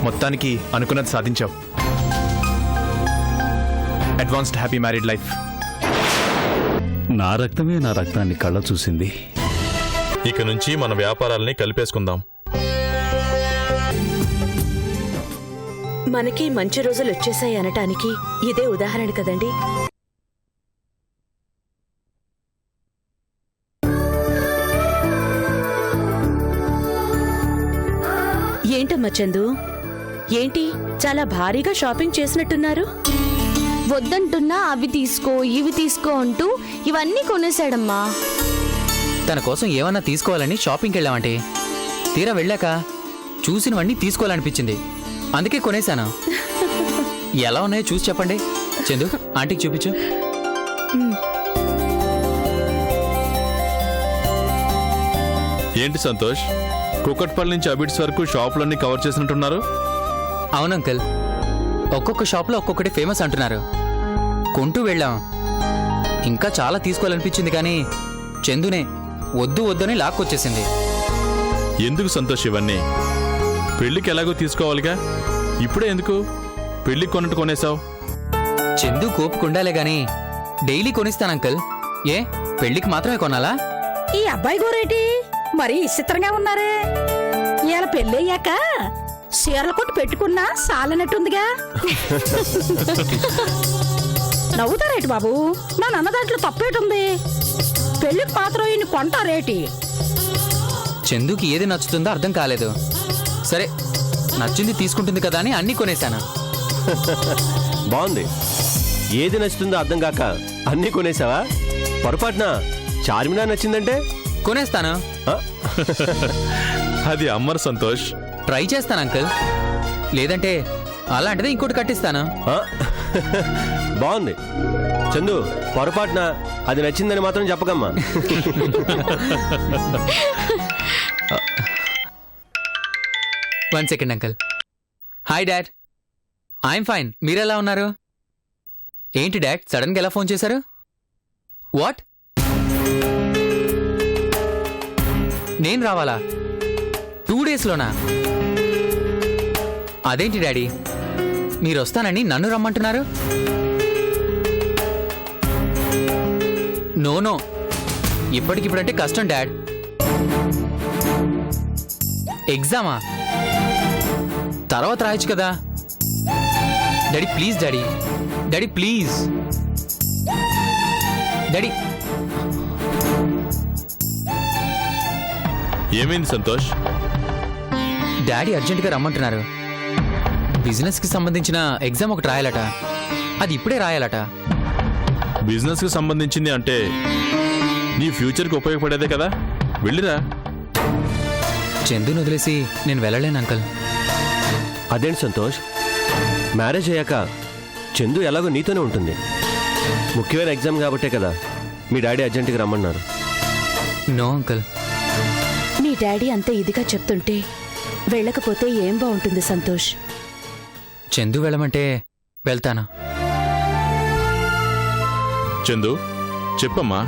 మొత్తానికి అనుకున్నది సాధించావు. Advanced happy married life. నా రక్తమే నా రక్తాన్ని కళ్ళ చూసింది. ఇక నుంచి మన వ్యాపారాల్ని కలిపేసుకుందాం. మనకి మంచి రోజులు వచ్చేసాయి అనటానికి ఇదే ఉదాహరణ కదండి. ఏంటమ్మా చందు, ఏంటి చాలా భారీగా షాపింగ్ చేసినట్టున్నారు? వద్దంటున్నా అవి తీసుకో ఇవి తీసుకో అంటూ ఇవన్నీ కొనేశాడమ్మా. తన కోసం ఏమన్నా తీసుకోవాలని షాపింగ్కి వెళ్ళామంటే తీరా వెళ్ళాక చూసినవన్నీ తీసుకోవాలనిపించింది, అందుకే కొనేశాను. ఎలా ఉన్నాయో చూసి చెప్పండి. చందు, ఆంటీకి చూపించు. ఏంటి సంతోష్, కుకట్పల్లి నుంచి అబిడ్స్ వరకు షాపులన్నీ కవర్ చేసినట్టున్నారు? అవును అంకుల్, ఒక్కొక్క షాప్లో ఒక్కొక్కటి ఫేమస్ అంటున్నారు. కొంటూ వెళ్ళాం. ఇంకా చాలా తీసుకోవాలనిపించింది కానీ చందునే వద్దు వద్దని లాక్కొచ్చేసింది. ఎందుకు సంతోష్ ఇవన్నీ? పెళ్లికి ఎలాగో తీసుకోవాలిగా, ఇప్పుడే ఎందుకు పెళ్లికి కొన్నట్టు కొనేసావు? చందు కోపుకుండాలే గాని డైలీ కొనిస్తాను అంకుల్. ఏ పెళ్లికి మాత్రమే కొనాలా? ఈ అబ్బాయి గోరేటి మరీ విచిత్రంగా ఉన్నారే. ఇలా పెళ్ళయ్యాక చీరల కొట్టు పెట్టుకున్నా సాలనట్టుందిగా. నవ్వుతారేటి బాబు, నా నాన్న దాంట్లో తప్పేటుంది. పెళ్లికి మాత్రం ఈయన కొంటారేటి? చందుకి ఏది నచ్చుతుందో అర్థం కాలేదు. సరే నచ్చింది తీసుకుంటుంది కదా అని అన్నీ కొనేశాను. బాగుంది. ఏది నచ్చుతుందో అర్థం కాక అన్నీ కొనేసావా? పొరపాటున చార్మినార్ నచ్చిందంటే కొనేస్తాను. అది అమ్మర్ సంతోష్. ట్రై చేస్తాను అంకుల్, లేదంటే అలాంటిదే ఇంకోటి కట్టిస్తాను. బాగుంది. చందు, పొరపాటున అది నచ్చిందని మాత్రం చెప్పకమ్మా. One second uncle. Hi dad, I'm fine. మీరెలా ఉన్నారు? ఏంటి డాడ్ సడన్గా ఎలా ఫోన్ చేశారు? వాట్? నేను రావాలా 2 డేస్లోనా? అదేంటి డాడీ, మీరు వస్తానని నన్ను రమ్మంటున్నారు? నో నో, ఇప్పటికిప్పుడంటే కష్టం డాడ్. ఎగ్జామా? తర్వాత రాయొచ్చు కదా. Daddy please, daddy daddy please daddy. ఏమైంది సంతోష్? డాడీ అర్జెంటుగా రమ్మంటున్నారు. బిజినెస్కి సంబంధించిన ఎగ్జామ్ ఒకటి రాయాలట, అది ఇప్పుడే రాయాలట. బిజినెస్కి సంబంధించింది అంటే నీ ఫ్యూచర్కి ఉపయోగపడేదే కదా, వెళ్ళిరా. చందుని వదిలేసి నేను వెళ్ళలేను అంకల్. అదేంటి సంతోష్, మ్యారేజ్ అయ్యాక చందు ఎలాగో నీతోనే ఉంటుంది. ముఖ్యమైన ఎగ్జామ్ కాబట్టే కదా మీ డాడీ అర్జెంటుగా రమ్మన్నారు. No uncle. మీ డాడీ అంత ఇదిగా చెప్తుంటే వెళ్ళకపోతే ఏం బాగుంటుంది సంతోష్? చందు వెళ్ళమంటే వెళ్తాను. చందు చెప్పమ్మా,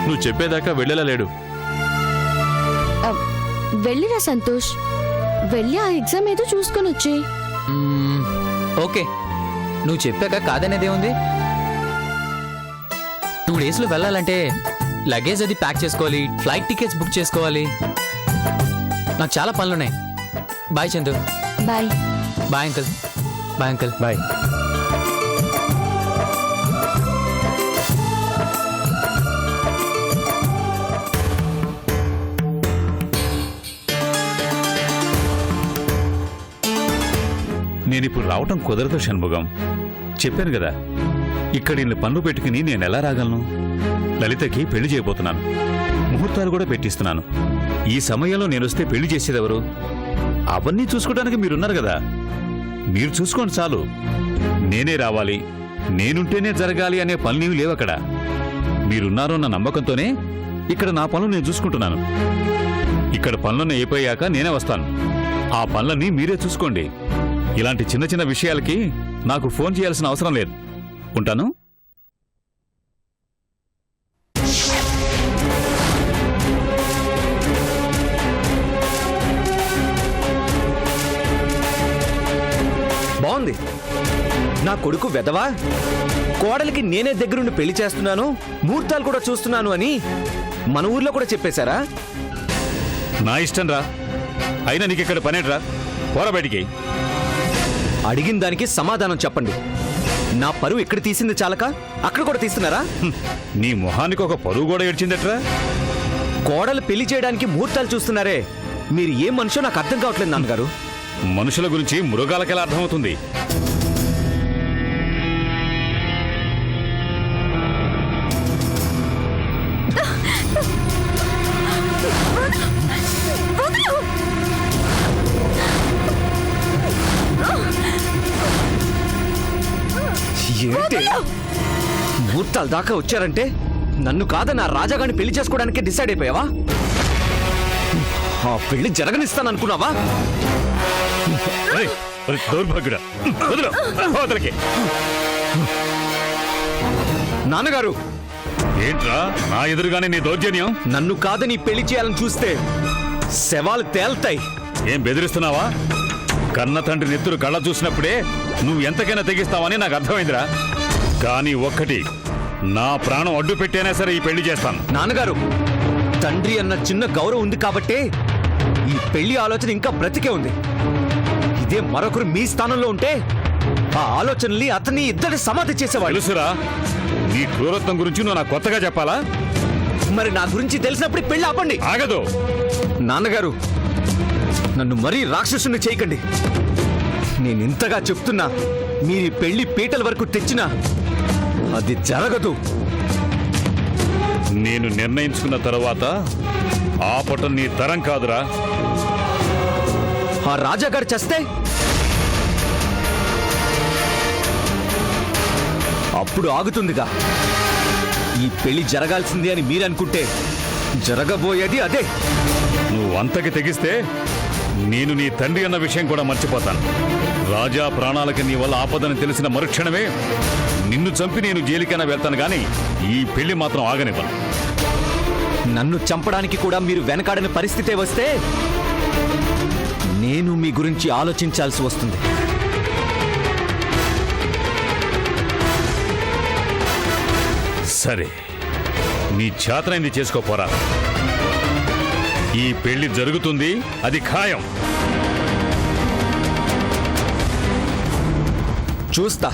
నువ్వు చెప్పేదాకా వెళ్ళేలా లేడు. వెళ్ళిరా సంతోష్, వెళ్ళి ఆ ఎగ్జామ్ ఏదో చూసుకొని వచ్చి. ఓకే, నువ్వు చెప్పాక కాదనేదేముంది. 2 డేస్లో వెళ్ళాలంటే లగేజ్ అది ప్యాక్ చేసుకోవాలి, ఫ్లైట్ టికెట్స్ బుక్ చేసుకోవాలి. నాకు చాలా పనులున్నాయి. Bye Chandu. Bye. Bye uncle. Bye uncle. Bye. నేనిప్పుడు రావటం కుదరదు షణ్ముగం. చెప్పాను కదా, ఇక్కడ ఇన్ని పనులు పెట్టుకుని నేను ఎలా రాగలను? లలితకి పెళ్లి చేయబోతున్నాను, ముహూర్తాలు కూడా పెట్టిస్తున్నాను. ఈ సమయంలో నేనొస్తే పెళ్లి చేసేదెవరు? అవన్నీ చూసుకోవడానికి మీరున్నారు కదా, మీరు చూసుకోండి చాలు. నేనే రావాలి, నేనుంటేనే జరగాలి అనే పనులేవి లేవు అక్కడ. మీరున్నారన్న నమ్మకంతోనే ఇక్కడ నా పనులు నేను చూసుకుంటున్నాను. ఇక్కడ పనులన్నీ అయిపోయాక నేనే వస్తాను. ఆ పనులన్నీ మీరే చూసుకోండి. ఇలాంటి చిన్న చిన్న విషయాలకి నాకు ఫోన్ చేయాల్సిన అవసరం లేదు. ఉంటాను. ఉంది. నా కొడుకు వెదవా కోడలికి నేనే దగ్గరుండి పెళ్లి చేస్తున్నాను, ముహూర్తాలు కూడా చూస్తున్నాను అని మన ఊర్లో కూడా చెప్పేశారా? నా ఇష్టం రా. అయినా నీకిక్కడ పనేట్రా, పోరా బయటికి. అడిగిన దానికి సమాధానం చెప్పండి. నా పరువు ఇక్కడ తీసింది చాలక అక్కడ కూడా తీస్తున్నారా? నీ మొహానికి ఒక పరువు కూడా ఏడ్చిందట్రా. కోడలు పెళ్లి చేయడానికి ముహూర్తాలు చూస్తున్నారే, మీరు ఏం మనుషో నాకు అర్థం కావట్లేదు నాన్నగారు. మనుషుల గురించి మృగాలకెలా అర్థమవుతుంది? ఏంటి ముహూర్తాల దాకా వచ్చారంటే నన్ను కాదని ఆ రాజాగాన్ని పెళ్లి చేసుకోవడానికి డిసైడ్ అయిపోయావా? ఆ పెళ్లి జరగనిస్తాననుకున్నావా? ఏయ్, ఒరే దౌర్భాగ్యుడా, వదిలు, అవతలకి. నాన్నగారు, ఏంట్రా నా ఎదురుగానే నీ దౌర్జన్యం? నన్ను కాదని పెళ్లి చేయాలని చూస్తే శవాలు తేల్తాయి. ఏం బెదిరిస్తున్నావా? కన్న తండ్రి నెత్తురు కళ్ళ చూసినప్పుడే నువ్వు ఎంతకైనా తెగిస్తావని నాకు అర్థమైందిరా. కానీ ఒక్కటి, నా ప్రాణం అడ్డు పెట్టైనా సరే ఈ పెళ్లి చేస్తాను. నాన్నగారు, తండ్రి అన్న చిన్న గౌరవం ఉంది కాబట్టే ఈ పెళ్లి ఆలోచన ఇంకా బ్రతికే ఉంది. ఇదే మరొకరు మీ స్థానంలో ఉంటే ఆ ఆలోచనల్ని అతన్ని ఇద్దరి సమాధి చేసేవాళ్ళు. తెలుసురా, నీ క్రూరత్వం గురించి నువ్వు నాకు కొత్తగా చెప్పాలా? మరి నా గురించి తెలిసినప్పుడు ఈ పెళ్లి ఆపండి. ఆగదు. నాన్నగారు, నన్ను మరీ రాక్షసుని చేయకండి. నేను ఇంతగా చెప్తున్నా మీరు ఈ పెళ్లి పీటల వరకు తెచ్చినా అది జరగదు. నేను నిర్ణయించుకున్న తర్వాత ఆపటం నీ తరం కాదురా. ఆ రాజాగారు చేస్తే అప్పుడు ఆగుతుందిగా. ఈ పెళ్లి జరగాల్సిందే అని మీరనుకుంటే జరగబోయేది అదే. నువ్వు అంతకి తెగిస్తే నేను నీ తండ్రి అన్న విషయం కూడా మర్చిపోతాను. రాజా ప్రాణాలకి నీ వల్ల ఆపదని తెలిసిన మరుక్షణమే నిన్ను చంపి నేను జైలుకైనా వెళ్తాను, కానీ ఈ పెళ్లి మాత్రం ఆగనివ్వను. నన్ను చంపడానికి కూడా మీరు వెనకాడని పరిస్థితే వస్తే నేను మీ గురించి ఆలోచించాల్సి వస్తుంది. సరే, నీ చేతనైంది చేసుకోపోరా. ఈ పెళ్లి జరుగుతుంది, అది ఖాయం. చూస్తా,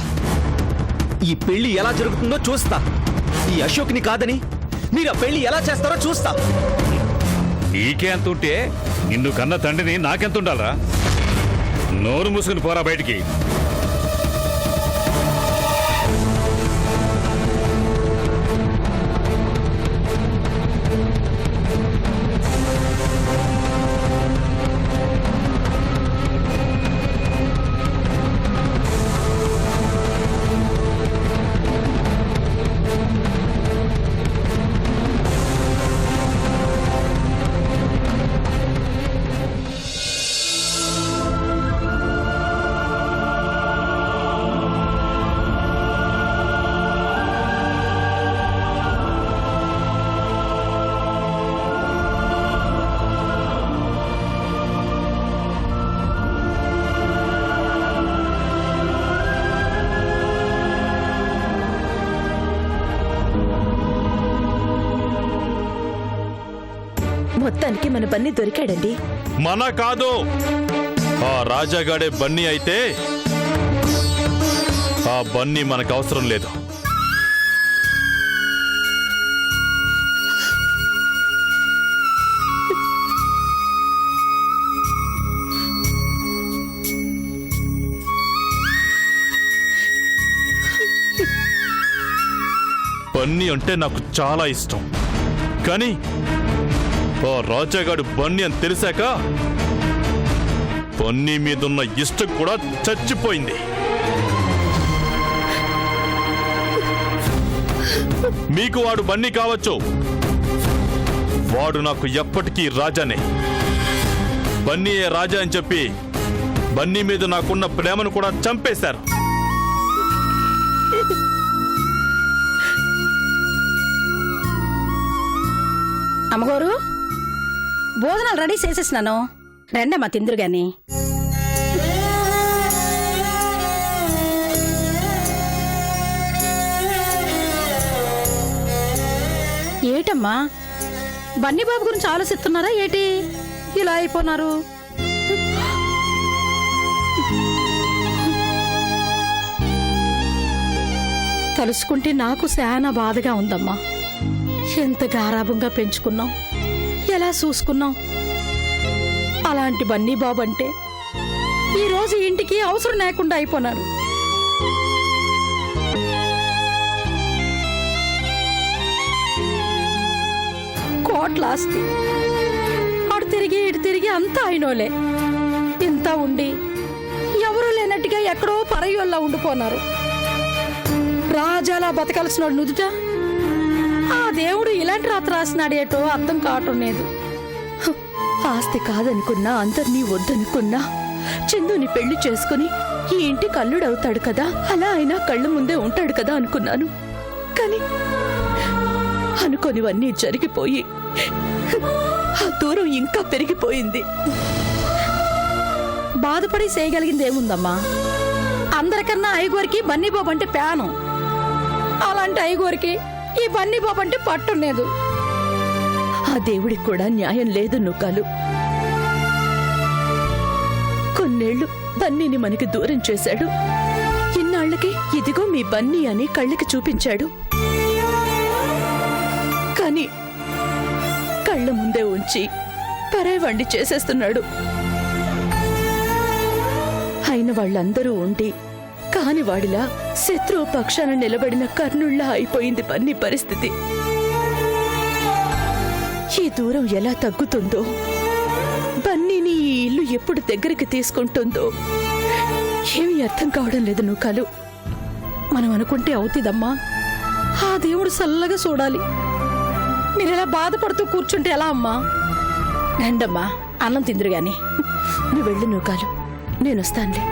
ఈ పెళ్లి ఎలా జరుగుతుందో చూస్తా. ఈ అశోక్ని కాదని మీరు ఆ పెళ్లి ఎలా చేస్తారో చూస్తా. నీకే అంత ఉంటే నిన్ను కన్న తండ్రిని నాకెంత ఉండాలరా? నోరు మూసుకుని పోరా బయటికి. మొత్తానికి మన బన్నీ దొరికాడండి. మన కాదు, ఆ రాజాగాడే బన్నీ అయితే ఆ బన్నీ మనకు అవసరం లేదు. బన్నీ అంటే నాకు చాలా ఇష్టం, కానీ ఆ రాజాగాడు బన్నీ అని తెలిసాక బన్నీ మీదున్న ఇష్టం కూడా చచ్చిపోయింది. మీకు వాడు బన్నీ కావచ్చు, వాడు నాకు ఎప్పటికీ రాజానే. బన్నీయే రాజా అని చెప్పి బన్నీ మీద నాకున్న ప్రేమను కూడా చంపేశారు. అమ్మగారు, భోజనాలు రెడీ చేసేసినాను, రండమ్మా తిందురు గాని. ఏటమ్మా బన్నీ బాబు గురించి ఆలోచిస్తున్నారా ఏటి ఇలా అయిపోయినారు? తలుసుకుంటే నాకు చాలా బాధగా ఉందమ్మా. ఎంత గారాభంగా పెంచుకున్నాం, ఎలా చూసుకున్నాం. అలాంటి బన్నీ బాబు అంటే ఈరోజు ఇంటికి అవసరం లేకుండా అయిపోయినారు. కోట్లాస్తి అటు తిరిగి ఇటు తిరిగి అంతా అయినోలే. ఇంత ఉండి ఎవరూ లేనట్టుగా ఎక్కడో పరయోల్లా ఉండిపోనారు. రాజాలా బతకాల్సిన నుదుట ఆ దేవుడు ఇలాంటి రాత రాసినాడేటో అర్థం కావటం లేదు. ఆస్తి కాదనుకున్నా, అందరినీ వద్దనుకున్నా చందుని పెళ్లి చేసుకుని ఈ ఇంటికి అల్లుడవుతాడు కదా, అలా అయినా కళ్ళ ముందే ఉంటాడు కదా అనుకున్నాను. కానీ అనుకోనివన్నీ జరిగిపోయి ఆ దూరం ఇంకా పెరిగిపోయింది. బాధపడి చేయగలిగింది ఏముందమ్మా? అందరికన్నా ఐగోరికి బన్నీ బాబు అంటే ప్యానం. అలాంటి ఐగోరికి ఈ బన్నీ బాబు అంటే పట్టులేదు. ఆ దేవుడికి కూడా న్యాయం లేదు నూకాలు. కొన్నేళ్లు బన్నీని మనకి దూరం చేశాడు. ఇన్నాళ్లకి ఇదిగో మీ బన్నీ అని కళ్ళకి చూపించాడు. కానీ కళ్ళ ముందే ఉంచి పరాయివాణ్ణి చేసేస్తున్నాడు. అయిన వాళ్ళందరూ ఉండి కాని వాడిలా శత్రువు పక్షాన నిలబడిన కర్ణుళ్లా అయిపోయింది బన్నీ పరిస్థితి. ఈ దూరం ఎలా తగ్గుతుందో, బన్నీని ఈ ఇల్లు ఎప్పుడు దగ్గరికి తీసుకుంటుందో ఏమీ అర్థం కావడం లేదు నూకాలు. మనం అనుకుంటే అవుతుందమ్మా. ఆ దేవుడు చల్లగా చూడాలి. మీరెలా బాధపడుతూ కూర్చుంటే ఎలా అమ్మా? రండమ్మా, అన్నం తిందురు గాని. నువ్వు వెళ్ళు నూకాలు, నేనొస్తానులే.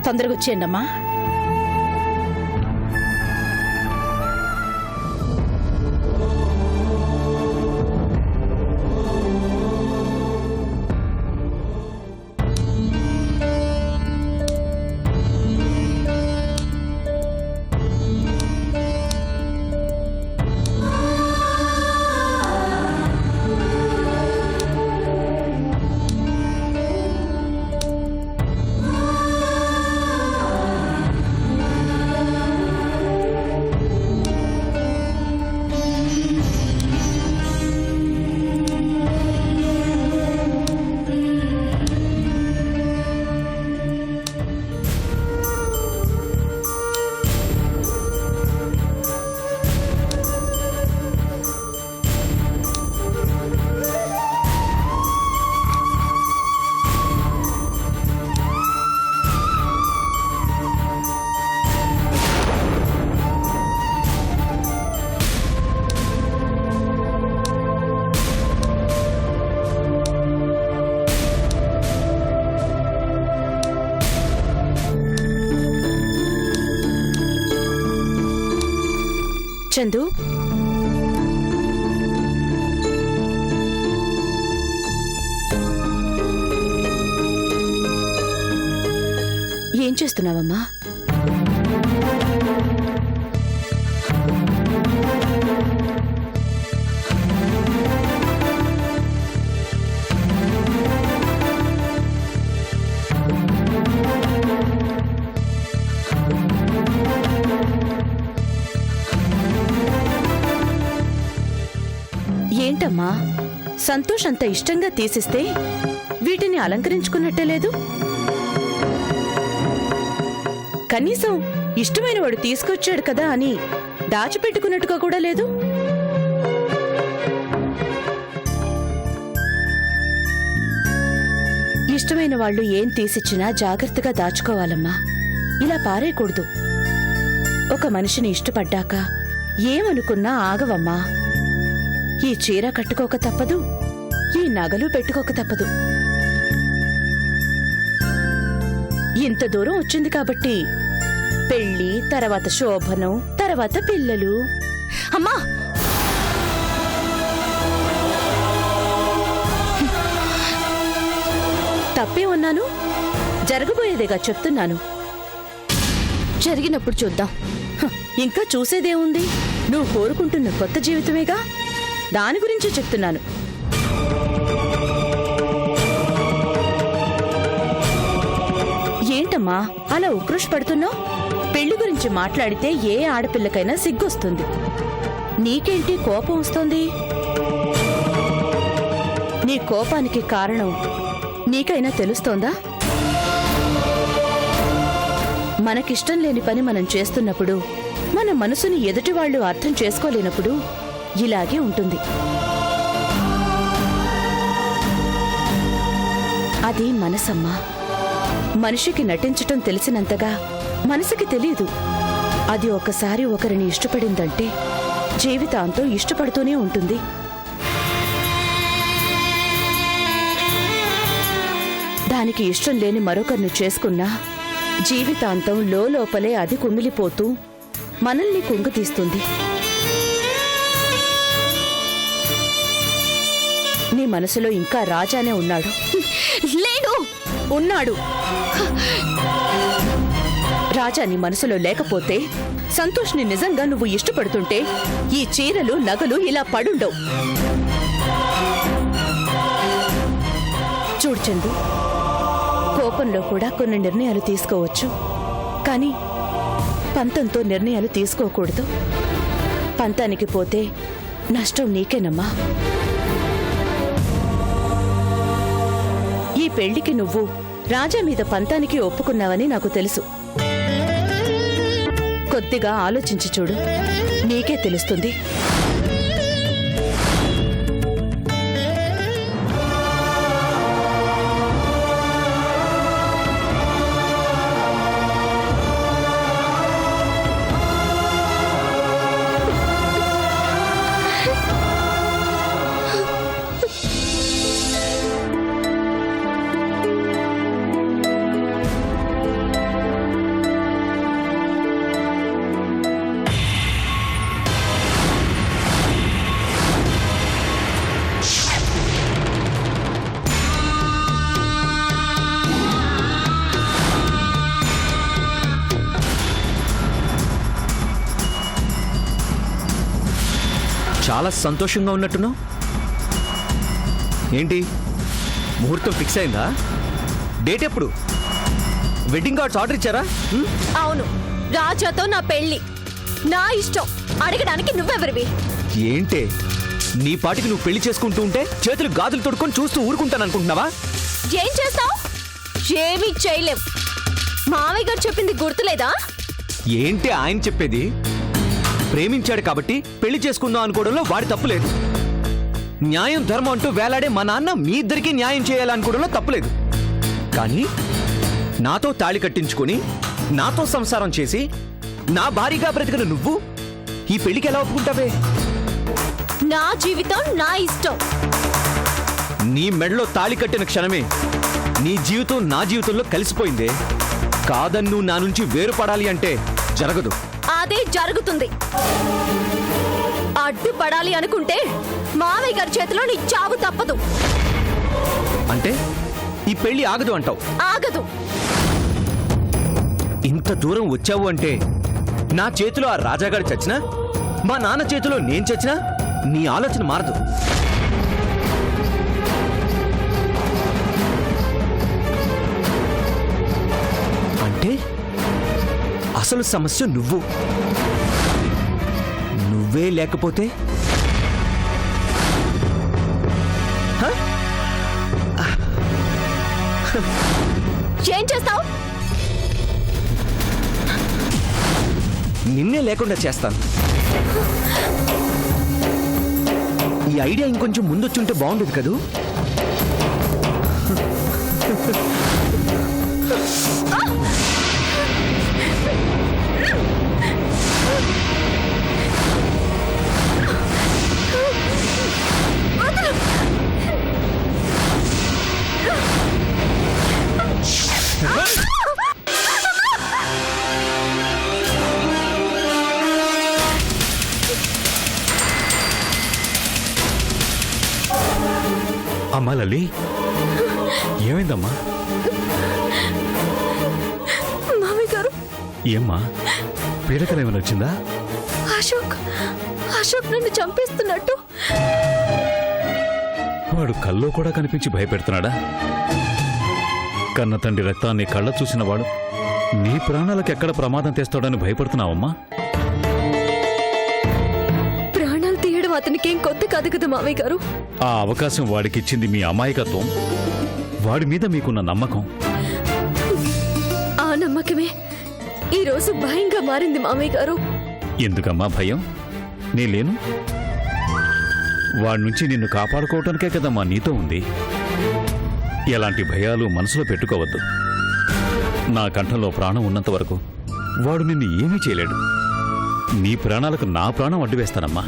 తొందరగా వచ్చేయండి అమ్మా. చందు, ఏం చేస్తున్నావమ్మా? ఏంటమ్మా, సంతోష్ అంత ఇష్టంగా తీసిస్తే వీటిని అలంకరించుకున్నట్టే లేదు. కనీసం ఇష్టమైన వాడు తీసుకొచ్చాడు కదా అని దాచిపెట్టుకున్నట్టుగా కూడా లేదు. ఇష్టమైన వాళ్ళు ఏం తీసిచ్చినా జాగ్రత్తగా దాచుకోవాలమ్మా. ఇలా పారేయకూడదు. ఒక మనిషిని ఇష్టపడ్డాక ఏమనుకున్నా ఆగవమ్మా. ఈ చీర కట్టుకోక తప్పదు, ఈ నగలు పెట్టుకోక తప్పదు. ఇంత దూరం వచ్చింది కాబట్టి పెళ్లి, తర్వాత శోభనం, తర్వాత పిల్లలు. అమ్మా, తప్పే ఉన్నాను? జరగబోయేదేగా చెప్తున్నాను. జరిగినప్పుడు చూద్దాం. ఇంకా చూసేదేముంది? నువ్వు కోరుకుంటున్న కొత్త జీవితమేగా, దాని గురించి చెప్తున్నాను. ఏంటమ్మా అలా ఉక్రోష్ పడుతున్నావు? పెళ్లి గురించి మాట్లాడితే ఏ ఆడపిల్లకైనా సిగ్గొస్తుంది. నీకేంటి కోపం వస్తుంది? నీ కోపానికి కారణం నీకైనా తెలుస్తోందా? మనకిష్టం లేని పని మనం చేస్తున్నప్పుడు, మన మనసుని ఎదుటివాళ్లు అర్థం చేసుకోలేనప్పుడు ఇలాగే ఉంటుంది. అది మనసమ్మా. మనిషికి నటించటం తెలిసినంతగా మనసుకి తెలియదు. అది ఒకసారి ఒకరిని ఇష్టపడిందంటే జీవితాంతం ఇష్టపడుతూనే ఉంటుంది. దానికి ఇష్టం లేని మరొకరిని చేసుకున్నా జీవితాంతం లోపలే అది కుమిలిపోతూ మనల్ని కుంగతీస్తుంది. నీ మనసులో ఇంకా రాజానే ఉన్నాడు. లేడు. ఉన్నాడు. రాజా నీ మనసులో లేకపోతే సంతోష్ని నిజంగా నువ్వు ఇష్టపడుతుంటే ఈ చీరలు నగలు ఇలా పడుండవు. చూడు చందు, కోపంలో కూడా కొన్ని నిర్ణయాలు తీసుకోవచ్చు, కానీ పంతంతో నిర్ణయాలు తీసుకోకూడదు. పంతానికి పోతే నష్టం నీకేనమ్మా. ఈ పెళ్లికి నువ్వు రాజా మీద పంతానికి ఒప్పుకున్నావని నాకు తెలుసు. కొద్దిగా ఆలోచించి చూడు, నీకే తెలుస్తుంది. చాలా సంతోషంగా ఉన్నట్టున్నావు. ఏంటి, ముహూర్తం ఫిక్స్ అయిందా? డేట్ ఎప్పుడు? వెడ్డింగ్ కార్డ్స్ ఆర్డర్ ఇచ్చారా? అవును, రాజాతో నా పెళ్లి. నా ఇష్టం. అడగడానికి నువ్వెవరివి? ఏంటే, నీ పాటికి నువ్వు పెళ్లి చేసుకుంటూ ఉంటే చేతులు గాజులు తొడుకొని చూస్తూ ఊరుకుంటాను అనుకుంటున్నావా? ఏం చేస్తావు? ఏమీ చేయలేం. మావయ్య గారు చెప్పింది గుర్తులేదా? ఏంటి ఆయన చెప్పేది? ప్రేమించాడు కాబట్టి పెళ్లి చేసుకుందాం అనుకోవడంలో వాడి తప్పులేదు. న్యాయం ధర్మం అంటూ వేలాడే మా నాన్న మీ ఇద్దరికీ న్యాయం చేయాలనుకోవడంలో తప్పులేదు. కానీ నాతో తాళి కట్టించుకొని నాతో సంసారం చేసి నా భారీగా బ్రతికిన నువ్వు ఈ పెళ్లికి ఎలా ఒప్పుకుంటావే? నా జీవితం నా ఇష్టం. నీ మెడలో తాళి కట్టిన క్షణమే నీ జీవితం నా జీవితంలో కలిసిపోయిందే. కాదని నువ్వు నా నుంచి వేరుపడాలి అంటే జరగదు. అదే జరుగుతుంది. అడ్డుపడాలి అనుకుంటే మావయ్య గారి చేతిలో నీ చావు తప్పదు. అంటే ఈ పెళ్లి ఆగదు అంటావు? ఆగదు. ఇంత దూరం వచ్చావు అంటే నా చేతిలో ఆ రాజాగాడు చచ్చినా, మా నాన్న చేతిలో నేను చచ్చినా నీ ఆలోచన మారదు. అంటే అసలు సమస్య నువ్వే లేకపోతే ఏం చేస్తావు? నిన్నే లేకుండా చేస్తాను. ఈ ఐడియా ఇంకొంచెం ముందొచ్చుంటే బాగుండేది కదూ. అమ్మా లలి, ఏమైందమ్మా? మామయ్య గారు. ఏమ్మా, పీడకలు ఏమైనా వచ్చిందా? అశోక్ అశోక్ నన్ను చంపేస్తున్నట్టు. వాడు కల్లో కూడా కనిపించి భయపెడుతున్నాడా? కన్న తండ్రి రక్తాన్ని కళ్ళ చూసిన వాడు నీ ప్రాణాలకు ఎక్కడ ప్రమాదం తెస్తాడని భయపడుతున్నావమ్మా? ప్రాణాలు తీయడం అతనికేం కొత్త కాదు కదా మావయ్య గారు. ఆ అవకాశం వాడికిచ్చింది మీ అమాయకత్వం, వాడి మీద మీకున్న నమ్మకం. ఆ నమ్మకమే ఈ రోజు భయంగా మారింది మావయ్య గారు. ఎందుకమ్మా భయం? నీ లేను వాడి నుంచి నిన్ను కాపాడుకోవటానికే కదమ్మా నీతో ఉంది. ఎలాంటి భయాలు మనసులో పెట్టుకోవద్దు. నా కంఠంలో ప్రాణం ఉన్నంత వరకు వాడు నిన్ను ఏమీ చేయలేడు. నీ ప్రాణాలకు నా ప్రాణం అడ్డు వేస్తానమ్మా.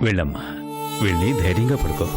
వెళ్ళమ్మా, వెళ్ళి ధైర్యంగా పడుకో.